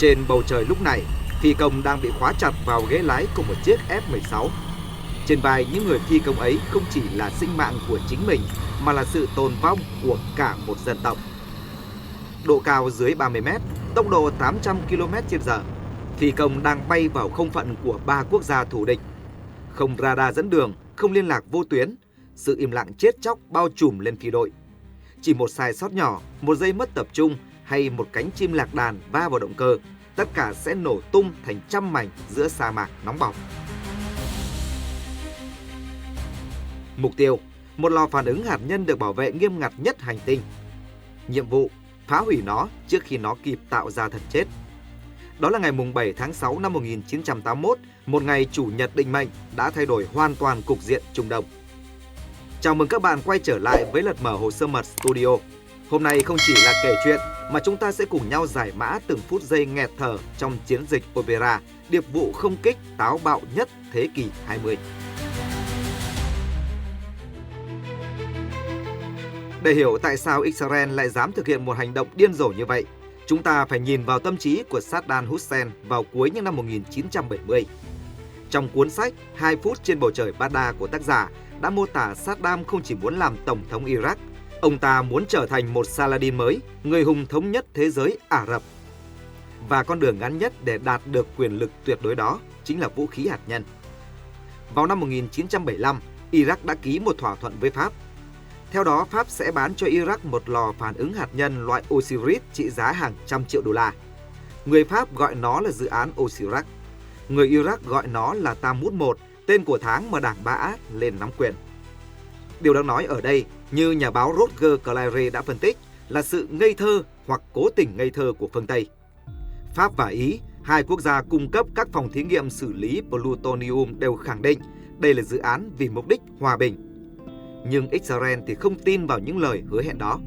Trên bầu trời lúc này, phi công đang bị khóa chặt vào ghế lái của một chiếc F-16. Trên vai những người phi công ấy không chỉ là sinh mạng của chính mình, mà là sự tồn vong của cả một dân tộc. Độ cao dưới 30 mét, tốc độ 800 km/h, phi công đang bay vào không phận của 3 quốc gia thù địch. Không radar dẫn đường, không liên lạc vô tuyến, sự im lặng chết chóc bao trùm lên phi đội. Chỉ một sai sót nhỏ, một giây mất tập trung hay một cánh chim lạc đàn va vào động cơ, tất cả sẽ nổ tung thành trăm mảnh giữa sa mạc nóng bỏng. Mục tiêu: một lò phản ứng hạt nhân được bảo vệ nghiêm ngặt nhất hành tinh. Nhiệm vụ: phá hủy nó trước khi nó kịp tạo ra thần chết. Đó là ngày 7 tháng 6 năm 1981, một ngày chủ nhật định mệnh đã thay đổi hoàn toàn cục diện Trung Đông. Chào mừng các bạn quay trở lại với Lật Mở Hồ Sơ Mật Studio. Hôm nay không chỉ là kể chuyện mà chúng ta sẽ cùng nhau giải mã từng phút giây nghẹt thở trong chiến dịch Opera, điệp vụ không kích táo bạo nhất thế kỷ 20. Để hiểu tại sao Israel lại dám thực hiện một hành động điên rồ như vậy, chúng ta phải nhìn vào tâm trí của Saddam Hussein vào cuối những năm 1970. Trong cuốn sách 2 phút trên bầu trời Baghdad của tác giả đã mô tả Saddam không chỉ muốn làm tổng thống Iraq, ông ta muốn trở thành một Saladin mới, người hùng thống nhất thế giới Ả Rập. Và con đường ngắn nhất để đạt được quyền lực tuyệt đối đó chính là vũ khí hạt nhân. Vào năm 1975, Iraq đã ký một thỏa thuận với Pháp. Theo đó, Pháp sẽ bán cho Iraq một lò phản ứng hạt nhân loại Osiris trị giá hàng trăm triệu đô la. Người Pháp gọi nó là dự án Osiris. Người Iraq gọi nó là Tammuz 1, tên của tháng mà Đảng Ba'ath lên nắm quyền. Điều đáng nói ở đây, như nhà báo Rodger Clary đã phân tích, là sự ngây thơ hoặc cố tình ngây thơ của phương Tây. Pháp và Ý, hai quốc gia cung cấp các phòng thí nghiệm xử lý plutonium, đều khẳng định đây là dự án vì mục đích hòa bình. Nhưng Israel thì không tin vào những lời hứa hẹn đó.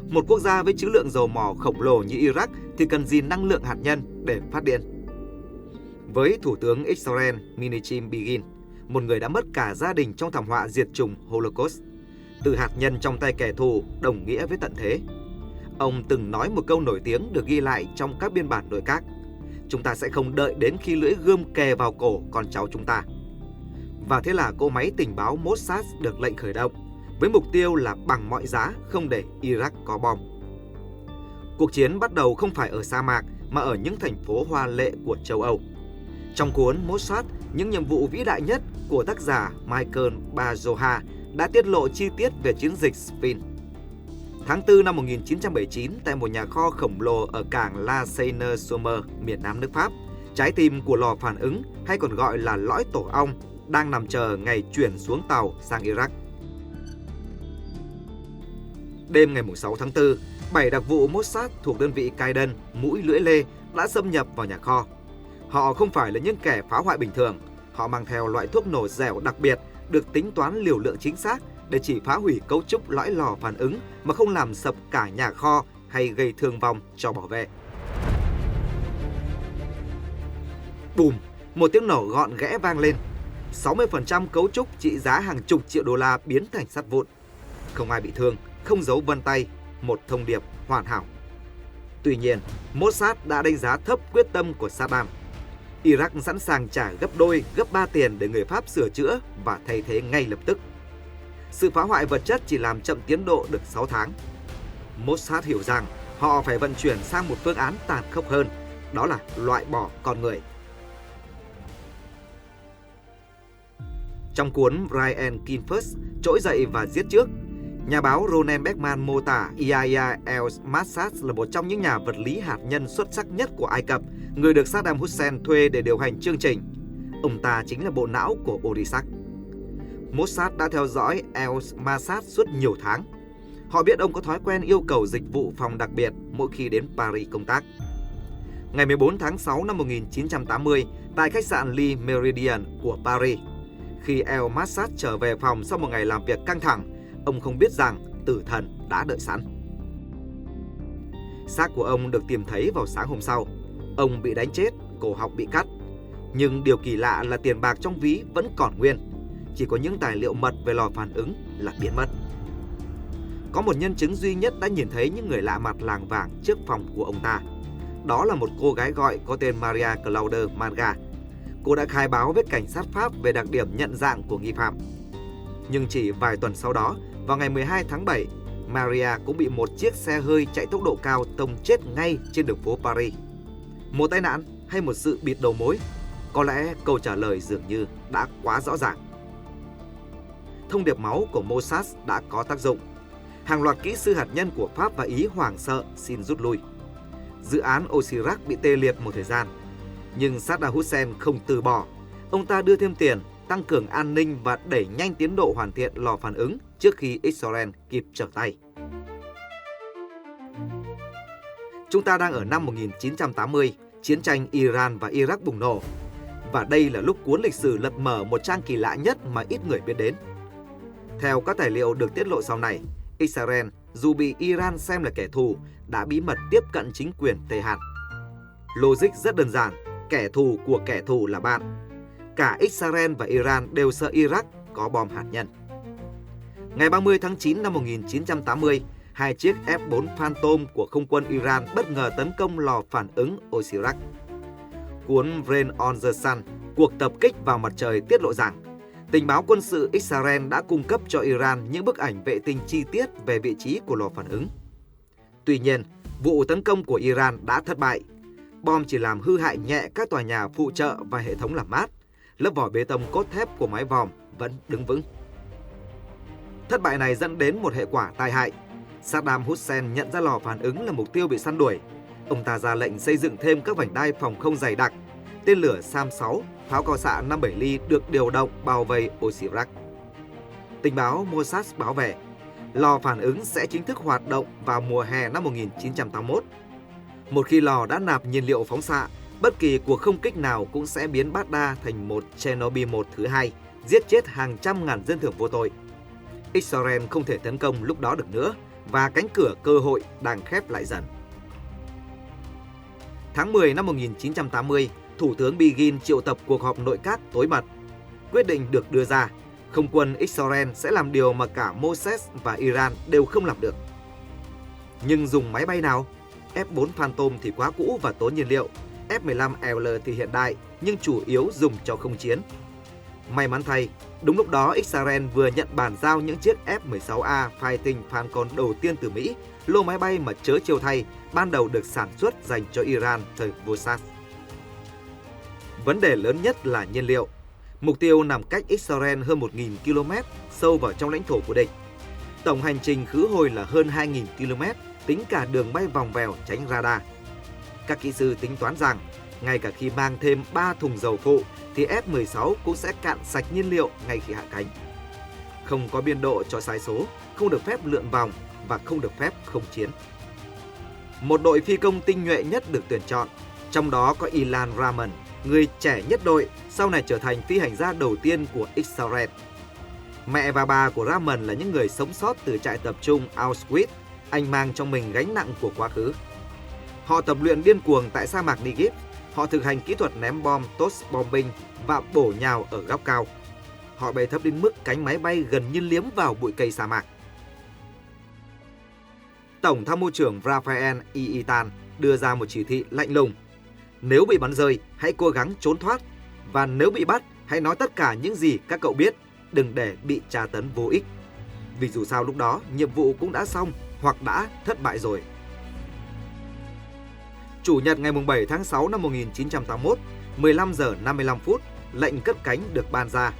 Một quốc gia với trữ lượng dầu mỏ khổng lồ như Iraq thì cần gì năng lượng hạt nhân để phát điện. Với Thủ tướng Israel Menachem Begin, một người đã mất cả gia đình trong thảm họa diệt chủng Holocaust, từ hạt nhân trong tay kẻ thù đồng nghĩa với tận thế. Ông từng nói một câu nổi tiếng được ghi lại trong các biên bản nội các: chúng ta sẽ không đợi đến khi lưỡi gươm kề vào cổ con cháu chúng ta. Và thế là cỗ máy tình báo Mossad được lệnh khởi động, với mục tiêu là bằng mọi giá không để Iraq có bom. Cuộc chiến bắt đầu không phải ở sa mạc mà ở những thành phố hoa lệ của châu Âu. Trong cuốn Mossad, những nhiệm vụ vĩ đại nhất của tác giả Michael Bazoha đã tiết lộ chi tiết về chiến dịch Spin. Tháng 4 năm 1979, tại một nhà kho khổng lồ ở cảng La Seine-sur-Mer, miền Nam nước Pháp, trái tim của lò phản ứng, hay còn gọi là lõi tổ ong, đang nằm chờ ngày chuyển xuống tàu sang Iraq. Đêm ngày 6 tháng 4, 7 đặc vụ Mossad thuộc đơn vị Qaiden, mũi lưỡi lê, đã xâm nhập vào nhà kho. Họ không phải là những kẻ phá hoại bình thường, họ mang theo loại thuốc nổ dẻo đặc biệt được tính toán liều lượng chính xác để chỉ phá hủy cấu trúc lõi lò phản ứng mà không làm sập cả nhà kho hay gây thương vong cho bảo vệ. Bùm, một tiếng nổ gọn ghẽ vang lên. 60% cấu trúc trị giá hàng chục triệu đô la biến thành sắt vụn. Không ai bị thương, không dấu vân tay, một thông điệp hoàn hảo. Tuy nhiên, Mossad đã đánh giá thấp quyết tâm của Saddam. Iraq sẵn sàng trả gấp đôi, gấp 3 tiền để người Pháp sửa chữa và thay thế ngay lập tức. Sự phá hoại vật chất chỉ làm chậm tiến độ được 6 tháng. Mossad hiểu rằng họ phải vận chuyển sang một phương án tàn khốc hơn, đó là loại bỏ con người. Trong cuốn Brian Kinfus, Trỗi dậy và giết trước, nhà báo Ronen Beckman mô tả Yahya el-Massad là một trong những nhà vật lý hạt nhân xuất sắc nhất của Ai Cập, người được Saddam Hussein thuê để điều hành chương trình. Ông ta chính là bộ não của Orisak. Mossad đã theo dõi el-Massad suốt nhiều tháng. Họ biết ông có thói quen yêu cầu dịch vụ phòng đặc biệt mỗi khi đến Paris công tác. Ngày 14 tháng 6 năm 1980, tại khách sạn Le Méridien của Paris, khi el-Massad trở về phòng sau một ngày làm việc căng thẳng, ông không biết rằng tử thần đã đợi sẵn. Xác của ông được tìm thấy vào sáng hôm sau. Ông bị đánh chết, cổ họng bị cắt. Nhưng điều kỳ lạ là tiền bạc trong ví vẫn còn nguyên. Chỉ có những tài liệu mật về lò phản ứng là biến mất. Có một nhân chứng duy nhất đã nhìn thấy những người lạ mặt làng vàng trước phòng của ông ta. đó là một cô gái gọi có tên Maria Claude Manga. Cô đã khai báo với cảnh sát Pháp về đặc điểm nhận dạng của nghi phạm. Nhưng chỉ vài tuần sau đó, vào ngày 12 tháng 7, Maria cũng bị một chiếc xe hơi chạy tốc độ cao tông chết ngay trên đường phố Paris. Một tai nạn hay một sự bịt đầu mối? Có lẽ câu trả lời dường như đã quá rõ ràng. Thông điệp máu của Mossad đã có tác dụng. Hàng loạt kỹ sư hạt nhân của Pháp và Ý hoảng sợ xin rút lui. Dự án Osirak bị tê liệt một thời gian. Nhưng Saddam Hussein không từ bỏ. Ông ta đưa thêm tiền, tăng cường an ninh và đẩy nhanh tiến độ hoàn thiện lò phản ứng trước khi Israel kịp trở tay. Chúng ta đang ở năm 1980, chiến tranh Iran và Iraq bùng nổ. Và đây là lúc cuốn lịch sử lật mở một trang kỳ lạ nhất mà ít người biết đến. Theo các tài liệu được tiết lộ sau này, Israel, dù bị Iran xem là kẻ thù, đã bí mật tiếp cận chính quyền Tehran. Logic rất đơn giản, kẻ thù của kẻ thù là bạn. Cả Israel và Iran đều sợ Iraq có bom hạt nhân. Ngày 30 tháng 9 năm 1980, hai chiếc F-4 Phantom của không quân Iran bất ngờ tấn công lò phản ứng Osirak. Cuốn Rain on the Sun, cuộc tập kích vào mặt trời tiết lộ rằng tình báo quân sự Israel đã cung cấp cho Iran những bức ảnh vệ tinh chi tiết về vị trí của lò phản ứng. Tuy nhiên, vụ tấn công của Iran đã thất bại. Bom chỉ làm hư hại nhẹ các tòa nhà phụ trợ và hệ thống làm mát. Lớp vỏ bê tông cốt thép của mái vòm vẫn đứng vững. Thất bại này dẫn đến một hệ quả tai hại. Saddam Hussein nhận ra lò phản ứng là mục tiêu bị săn đuổi. Ông ta ra lệnh xây dựng thêm các vành đai phòng không dày đặc. Tên lửa SAM-6, pháo cao xạ 57 ly được điều động bao vây Osirak. Tình báo Mossad báo về, lò phản ứng sẽ chính thức hoạt động vào mùa hè năm 1981. Một khi lò đã nạp nhiên liệu phóng xạ, bất kỳ cuộc không kích nào cũng sẽ biến Baghdad thành một Chernobyl 1 thứ hai, giết chết hàng trăm ngàn dân thường vô tội. Israel không thể tấn công lúc đó được nữa và cánh cửa cơ hội đang khép lại dần. Tháng 10 năm 1980, Thủ tướng Begin triệu tập cuộc họp nội các tối mật. Quyết định được đưa ra, không quân Israel sẽ làm điều mà cả Mossad và Iran đều không làm được. Nhưng dùng máy bay nào? F-4 Phantom thì quá cũ và tốn nhiên liệu, F-15L thì hiện đại nhưng chủ yếu dùng cho không chiến. May mắn thay, đúng lúc đó Israel vừa nhận bàn giao những chiếc F-16A Fighting Falcon đầu tiên từ Mỹ, lô máy bay mà chớ trêu thay ban đầu được sản xuất dành cho Iran thời Mossad. Vấn đề lớn nhất là nhiên liệu. Mục tiêu nằm cách Israel hơn 1.000 km sâu vào trong lãnh thổ của địch. Tổng hành trình khứ hồi là hơn 2.000 km, tính cả đường bay vòng vèo tránh radar. Các kỹ sư tính toán rằng, ngay cả khi mang thêm 3 thùng dầu phụ, thì F-16 cũng sẽ cạn sạch nhiên liệu ngay khi hạ cánh. Không có biên độ cho sai số, không được phép lượn vòng và không được phép không chiến. Một đội phi công tinh nhuệ nhất được tuyển chọn, trong đó có Ilan Ramon, người trẻ nhất đội, sau này trở thành phi hành gia đầu tiên của Israel. Mẹ và bà của Ramon là những người sống sót từ trại tập trung Auschwitz, anh mang trong mình gánh nặng của quá khứ. Họ tập luyện điên cuồng tại sa mạc Negev, họ thực hành kỹ thuật ném bom toss bombing và bổ nhào ở góc cao. Họ bay thấp đến mức cánh máy bay gần như liếm vào bụi cây sa mạc. Tổng tham mưu trưởng Rafael Eitan đưa ra một chỉ thị lạnh lùng. Nếu bị bắn rơi, hãy cố gắng trốn thoát. Và nếu bị bắt, hãy nói tất cả những gì các cậu biết, đừng để bị tra tấn vô ích. Vì dù sao lúc đó, nhiệm vụ cũng đã xong hoặc đã thất bại rồi. Chủ nhật ngày 7 tháng 6 năm 1981, 15 giờ 55 phút, lệnh cất cánh được ban ra.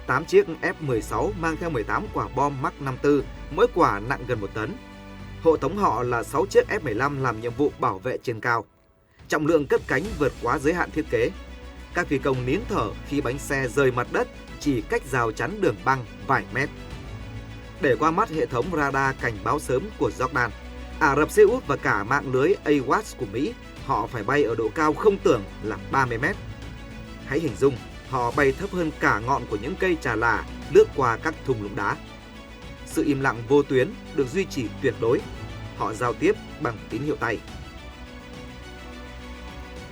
8 chiếc F-16 mang theo 18 quả bom Mark 54, mỗi quả nặng gần 1 tấn. Hộ tống họ là 6 chiếc F-15 làm nhiệm vụ bảo vệ trên cao. Trọng lượng cất cánh vượt quá giới hạn thiết kế. Các phi công nín thở khi bánh xe rời mặt đất chỉ cách rào chắn đường băng vài mét. Để qua mắt hệ thống radar cảnh báo sớm của Jordan, Ả Rập Xê Út và cả mạng lưới AWACS của Mỹ, họ phải bay ở độ cao không tưởng là 30 mét. Hãy hình dung, họ bay thấp hơn cả ngọn của những cây trà là lướt qua các thung lũng đá. Sự im lặng vô tuyến được duy trì tuyệt đối. Họ giao tiếp bằng tín hiệu tay.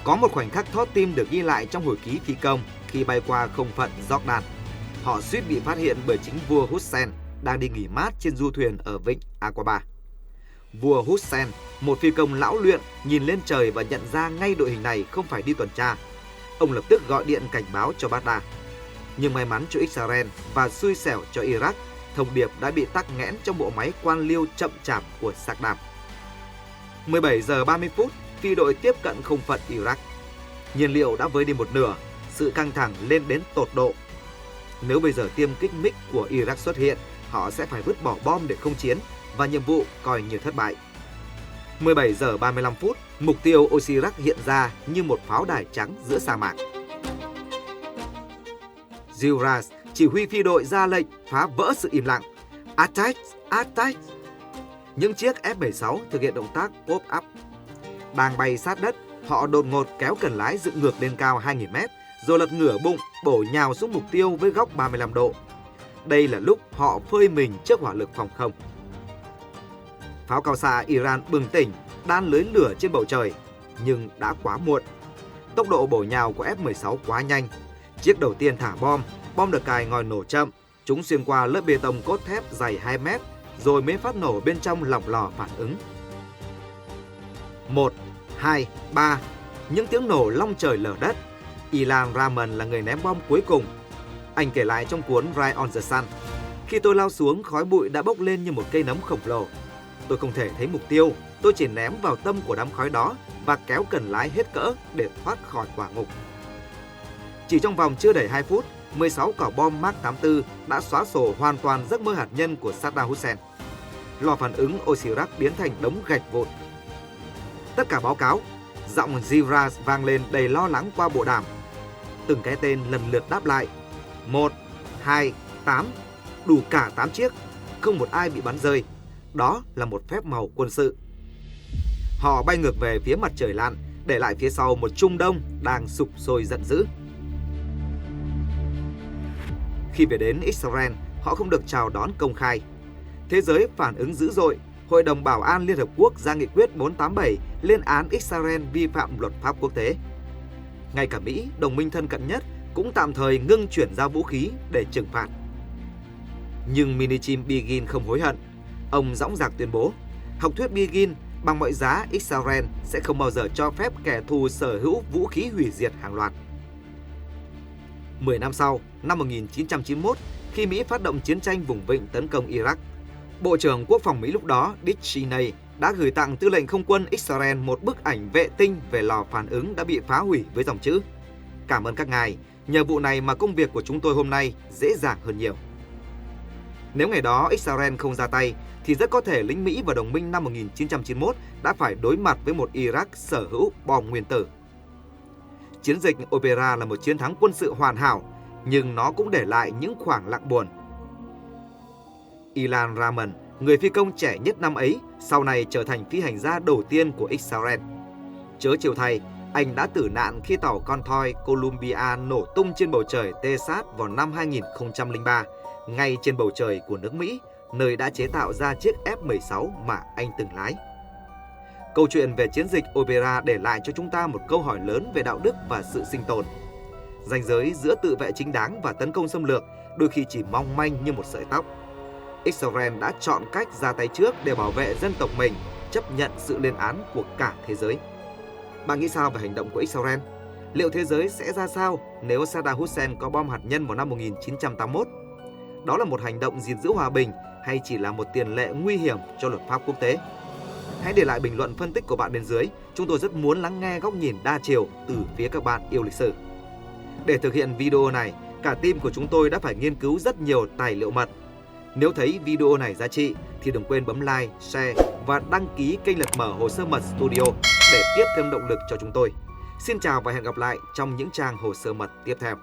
Có một khoảnh khắc thót tim được ghi lại trong hồi ký phi công khi bay qua không phận Jordan. Họ suýt bị phát hiện bởi chính vua Hussein đang đi nghỉ mát trên du thuyền ở vịnh Aqaba. Vua Hussein, một phi công lão luyện, nhìn lên trời và nhận ra ngay đội hình này không phải đi tuần tra. Ông lập tức gọi điện cảnh báo cho Baghdad. Nhưng may mắn cho Israel và xui xẻo cho Iraq, thông điệp đã bị tắc nghẽn trong bộ máy quan liêu chậm chạp của Saddam. 17 giờ 30 phút, phi đội tiếp cận không phận Iraq. Nhiên liệu đã vơi đi một nửa, sự căng thẳng lên đến tột độ. Nếu bây giờ tiêm kích MiG của Iraq xuất hiện, họ sẽ phải vứt bỏ bom để không chiến và nhiệm vụ coi như thất bại. 17 giờ 35 phút, mục tiêu Osirak hiện ra như một pháo đài trắng giữa sa mạc. Ziuras, chỉ huy phi đội ra lệnh phá vỡ sự im lặng. Attack! Attack! Những chiếc F-16 thực hiện động tác pop-up. Đang bay sát đất, họ đột ngột kéo cần lái dựng ngược lên cao 2.000 mét, rồi lật ngửa bụng, bổ nhào xuống mục tiêu với góc 35 độ. Đây là lúc họ phơi mình trước hỏa lực phòng không. Pháo cao xạ Iran bừng tỉnh, đan lưới lửa trên bầu trời, nhưng đã quá muộn. Tốc độ bổ nhào của F-16 quá nhanh. Chiếc đầu tiên thả bom được cài ngòi nổ chậm, chúng xuyên qua lớp bê tông cốt thép dày 2 mét, rồi mới phát nổ bên trong lỏng lò phản ứng. 1, 2, 3, những tiếng nổ long trời lở đất. Ilan Rahman là người ném bom cuối cùng. Anh kể lại trong cuốn Ride on the Sun: khi tôi lao xuống, khói bụi đã bốc lên như một cây nấm khổng lồ. Tôi không thể thấy mục tiêu, tôi chỉ ném vào tâm của đám khói đó và kéo cần lái hết cỡ để thoát khỏi quả ngục. Chỉ trong vòng chưa đầy 2 phút, 16 quả bom Mark 84 đã xóa sổ hoàn toàn giấc mơ hạt nhân của Saddam Hussein. Lò phản ứng Osirak biến thành đống gạch vụn. Tất cả báo cáo, giọng Ziuras vang lên đầy lo lắng qua bộ đàm. Từng cái tên lần lượt đáp lại. 1, 2, 8, đủ cả 8 chiếc, không một ai bị bắn rơi. Đó là một phép màu quân sự. Họ bay ngược về phía mặt trời lặn, để lại phía sau một Trung Đông đang sục sôi giận dữ. Khi về đến Israel, họ không được chào đón công khai. Thế giới phản ứng dữ dội. Hội đồng Bảo an Liên Hợp Quốc ra nghị quyết 487 lên án Israel vi phạm luật pháp quốc tế. Ngay cả Mỹ, đồng minh thân cận nhất, cũng tạm thời ngưng chuyển giao vũ khí để trừng phạt. Nhưng Menachem Begin không hối hận. Ông dõng dạc tuyên bố, học thuyết Begin, bằng mọi giá Israel sẽ không bao giờ cho phép kẻ thù sở hữu vũ khí hủy diệt hàng loạt. 10 năm sau, năm 1991, khi Mỹ phát động chiến tranh vùng vịnh tấn công Iraq, Bộ trưởng Quốc phòng Mỹ lúc đó Dick Cheney đã gửi tặng tư lệnh không quân Israel một bức ảnh vệ tinh về lò phản ứng đã bị phá hủy với dòng chữ: cảm ơn các ngài, nhờ vụ này mà công việc của chúng tôi hôm nay dễ dàng hơn nhiều. Nếu ngày đó Israel không ra tay, thì rất có thể lính Mỹ và đồng minh năm 1991 đã phải đối mặt với một Iraq sở hữu bom nguyên tử. Chiến dịch Opera là một chiến thắng quân sự hoàn hảo, nhưng nó cũng để lại những khoảng lặng buồn. Ilan Rahman, người phi công trẻ nhất năm ấy, sau này trở thành phi hành gia đầu tiên của Israel. Chớ chiều thay, anh đã tử nạn khi tàu convoy Columbia nổ tung trên bầu trời Texas vào năm 2003, ngay trên bầu trời của nước Mỹ, nơi đã chế tạo ra chiếc F-16 mà anh từng lái. Câu chuyện về chiến dịch Opera để lại cho chúng ta một câu hỏi lớn về đạo đức và sự sinh tồn. Ranh giới giữa tự vệ chính đáng và tấn công xâm lược đôi khi chỉ mong manh như một sợi tóc. Israel đã chọn cách ra tay trước để bảo vệ dân tộc mình, chấp nhận sự lên án của cả thế giới. Bạn nghĩ sao về hành động của Israel? Liệu thế giới sẽ ra sao nếu Saddam Hussein có bom hạt nhân vào năm 1981? Đó là một hành động gìn giữ hòa bình hay chỉ là một tiền lệ nguy hiểm cho luật pháp quốc tế? Hãy để lại bình luận phân tích của bạn bên dưới. Chúng tôi rất muốn lắng nghe góc nhìn đa chiều từ phía các bạn yêu lịch sử. Để thực hiện video này, cả team của chúng tôi đã phải nghiên cứu rất nhiều tài liệu mật. Nếu thấy video này giá trị thì đừng quên bấm like, share và đăng ký kênh Lật Mở Hồ Sơ Mật Studio để tiếp thêm động lực cho chúng tôi. Xin chào và hẹn gặp lại trong những trang hồ sơ mật tiếp theo.